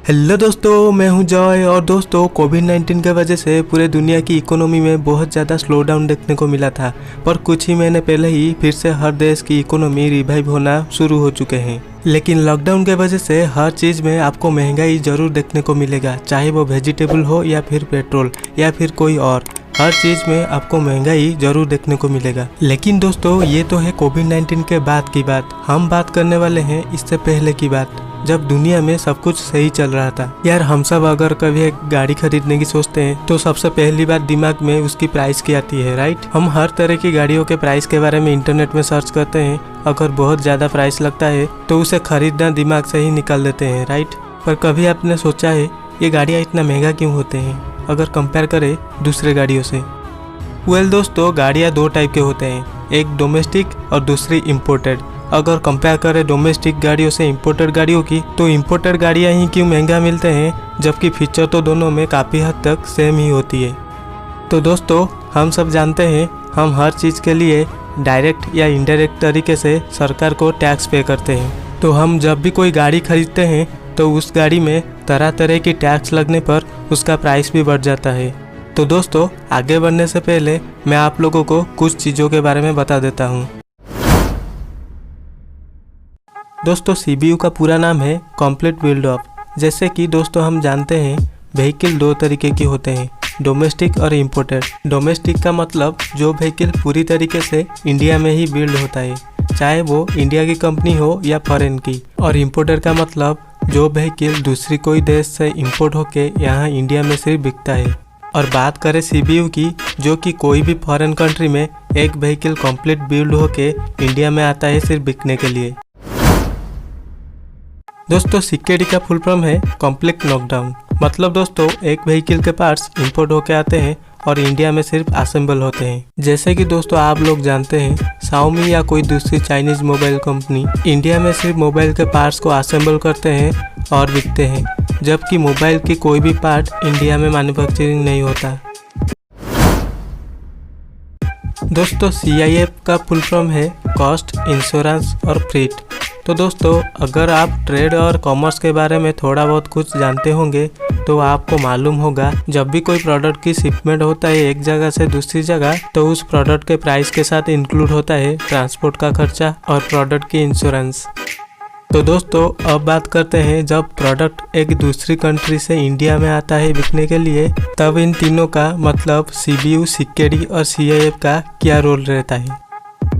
Hello दोस्तों, मैं हूं जॉय। और दोस्तों, कोविड-19 के वजह से पूरे दुनिया की इकोनॉमी में बहुत ज़्यादा स्लो डाउन देखने को मिला था, पर कुछ ही महीने पहले ही फिर से हर देश की इकोनॉमी रिवाइव होना शुरू हो चुके हैं। लेकिन लॉकडाउन के वजह से हर चीज़ में आपको महंगाई ज़रूर देखने को मिलेगा, चाहे वो वेजिटेबल हो या फिर पेट्रोल या फिर कोई और। हर चीज़ में आपको महंगाई जरूर देखने को मिलेगा। लेकिन दोस्तों, ये तो है कोविड-19 के बाद की बात। हम बात करने वाले हैं इससे पहले की बात, जब दुनिया में सब कुछ सही चल रहा था। यार, हम सब अगर कभी एक गाड़ी खरीदने की सोचते हैं तो सबसे पहली बात दिमाग में उसकी प्राइस की आती है, राइट। हम हर तरह की गाड़ियों के प्राइस के बारे में इंटरनेट में सर्च करते हैं। अगर बहुत ज़्यादा प्राइस लगता है तो उसे खरीदना दिमाग से ही निकाल देते हैं, राइट। पर कभी आपने सोचा है ये गाड़ियाँ इतना महंगा क्यों होते हैं अगर कंपेयर करें दूसरे गाड़ियों से? वेल दोस्तों, गाड़ियाँ दो टाइप के होते हैं, एक डोमेस्टिक और दूसरी इम्पोर्टेड। अगर कंपेयर करें डोमेस्टिक गाड़ियों से इम्पोर्टेड गाड़ियों की, तो इम्पोर्टेड गाड़ियाँ ही क्यों महंगा मिलते हैं जबकि फीचर तो दोनों में काफ़ी हद तक सेम ही होती है। तो दोस्तों, हम सब जानते हैं हम हर चीज़ के लिए डायरेक्ट या इनडायरेक्ट तरीके से सरकार को टैक्स पे करते हैं। तो हम जब भी कोई गाड़ी खरीदते हैं तो उस गाड़ी में तरह तरह की टैक्स लगने पर उसका प्राइस भी बढ़ जाता है। तो दोस्तों, आगे बढ़ने से पहले मैं आप लोगों को कुछ चीज़ों के बारे में बता देता हूँ। दोस्तों, सीबीयू का पूरा नाम है कंप्लीट बिल्ड अप। जैसे कि दोस्तों हम जानते हैं व्हीकल दो तरीके की होते हैं, डोमेस्टिक और इम्पोर्टेड। डोमेस्टिक का मतलब जो व्हीकल पूरी तरीके से इंडिया में ही बिल्ड होता है, चाहे वो इंडिया की कंपनी हो या फॉरेन की। और इम्पोर्टेड का मतलब जो व्हीकल दूसरी कोई देश से इम्पोर्ट होके यहाँ इंडिया में सिर्फ बिकता है। और बात करें सीबीयू की, जो कि कोई भी फॉरेन कंट्री में एक व्हीकल कंप्लीट बिल्ड होके इंडिया में आता है सिर्फ बिकने के लिए। दोस्तों, सीकेडी का फुल फॉर्म है कंप्लीट नॉकडाउन। मतलब दोस्तों, एक व्हीकल के पार्ट्स इंपोर्ट होके आते हैं और इंडिया में सिर्फ असेंबल होते हैं। जैसे कि दोस्तों आप लोग जानते हैं शाओमी या कोई दूसरी चाइनीज मोबाइल कंपनी इंडिया में सिर्फ मोबाइल के पार्ट्स को असेंबल करते हैं और बिकते हैं, जबकि मोबाइल की कोई भी पार्ट इंडिया में मैन्युफैक्चरिंग नहीं होता। दोस्तों, CIF का फुल फॉर्म है कॉस्ट, इंश्योरेंस और फ्रीट। तो दोस्तों, अगर आप ट्रेड और कॉमर्स के बारे में थोड़ा बहुत कुछ जानते होंगे तो आपको मालूम होगा जब भी कोई प्रोडक्ट की शिपमेंट होता है एक जगह से दूसरी जगह, तो उस प्रोडक्ट के प्राइस के साथ इंक्लूड होता है ट्रांसपोर्ट का खर्चा और प्रोडक्ट की इंश्योरेंस। तो दोस्तों, अब बात करते हैं जब प्रोडक्ट एक दूसरी कंट्री से इंडिया में आता है बिकने के लिए, तब इन तीनों का मतलब सीबीयू, सीकेडी और CIF का क्या रोल रहता है।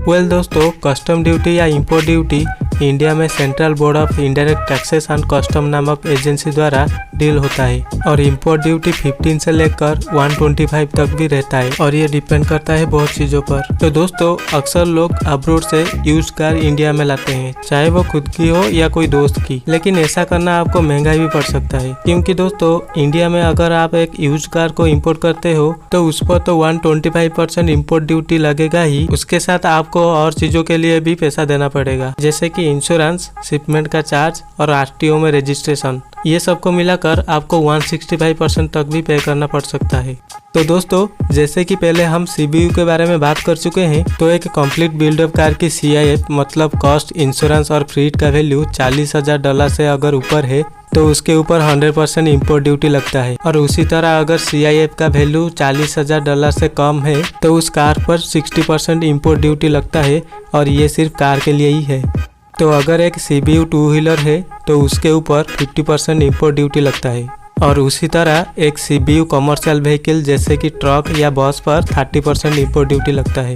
वेल दोस्तों, कस्टम ड्यूटी या इंपोर्ट ड्यूटी इंडिया में central board of indirect taxes and custom नामक एजेंसी द्वारा डील होता है। और इंपोर्ट ड्यूटी 15 से लेकर 125 तक भी रहता है और ये डिपेंड करता है बहुत चीज़ों पर। तो दोस्तों, अक्सर लोग अब्रोड से यूज्ड कार इंडिया में लाते हैं, चाहे वो खुद की हो या कोई दोस्त की। लेकिन ऐसा करना आपको महंगा भी पड़ सकता है, क्योंकि दोस्तों इंडिया में अगर आप एक यूज्ड कार को इम्पोर्ट करते हो तो उस पर तो 125% इम्पोर्ट ड्यूटी लगेगा ही, उसके साथ आपको और चीज़ों के लिए भी पैसा देना पड़ेगा, जैसे कि इंश्योरेंस, शिपमेंट का चार्ज और RTO में रजिस्ट्रेशन। ये सबको मिलाकर आपको 165% तक भी पे करना पड़ सकता है। तो दोस्तों, जैसे कि पहले हम CBU के बारे में बात कर चुके हैं, तो एक कंप्लीट बिल्डअप कार की CIF मतलब कॉस्ट, इंश्योरेंस और फ्रीट का वैल्यू $40,000 से अगर ऊपर है तो उसके ऊपर 100% इम्पोर्ट ड्यूटी लगता है। और उसी तरह अगर CIF का वैल्यू $40,000 से कम है तो उस कार पर 60% इम्पोर्ट ड्यूटी लगता है, और ये सिर्फ कार के लिए ही है। तो अगर एक CBU 2 व्हीलर है तो उसके ऊपर 50% इम्पोर्ट ड्यूटी लगता है। और उसी तरह एक CBU कमर्शियल व्हीकल जैसे कि ट्रक या बस पर 30% इम्पोर्ट ड्यूटी लगता है।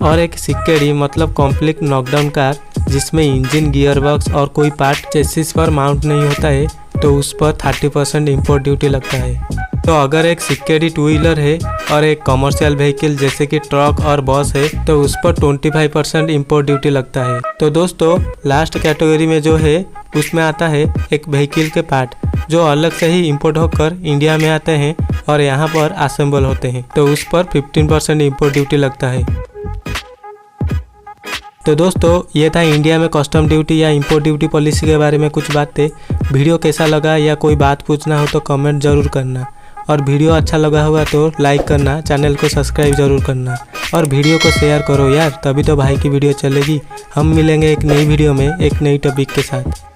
और एक सीकेडी मतलब कंप्लीट नॉकडाउन कार जिसमें इंजन, गियरबॉक्स और कोई पार्ट चेसिस पर माउंट नहीं होता है, तो उस पर 30% इम्पोर्ट ड्यूटी लगता है। तो अगर एक सीकेडी 2 व्हीलर है और एक कमर्शियल व्हीकल जैसे कि ट्रक और बस है तो उस पर 25% इम्पोर्ट ड्यूटी लगता है। तो दोस्तों, लास्ट कैटेगरी में जो है उसमें आता है एक व्हीकल के पार्ट जो अलग से ही इम्पोर्ट होकर इंडिया में आते हैं और यहाँ पर असेंबल होते हैं, तो उस पर 15% इम्पोर्ट ड्यूटी लगता है। तो दोस्तों, ये था इंडिया में कस्टम ड्यूटी या इंपोर्ट ड्यूटी पॉलिसी के बारे में कुछ बातें। वीडियो कैसा लगा या कोई बात पूछना हो तो कमेंट ज़रूर करना, और वीडियो अच्छा लगा होगा तो लाइक करना, चैनल को सब्सक्राइब जरूर करना, और वीडियो को शेयर करो यार, तभी तो भाई की वीडियो चलेगी। हम मिलेंगे एक नई वीडियो में एक नई टॉपिक के साथ।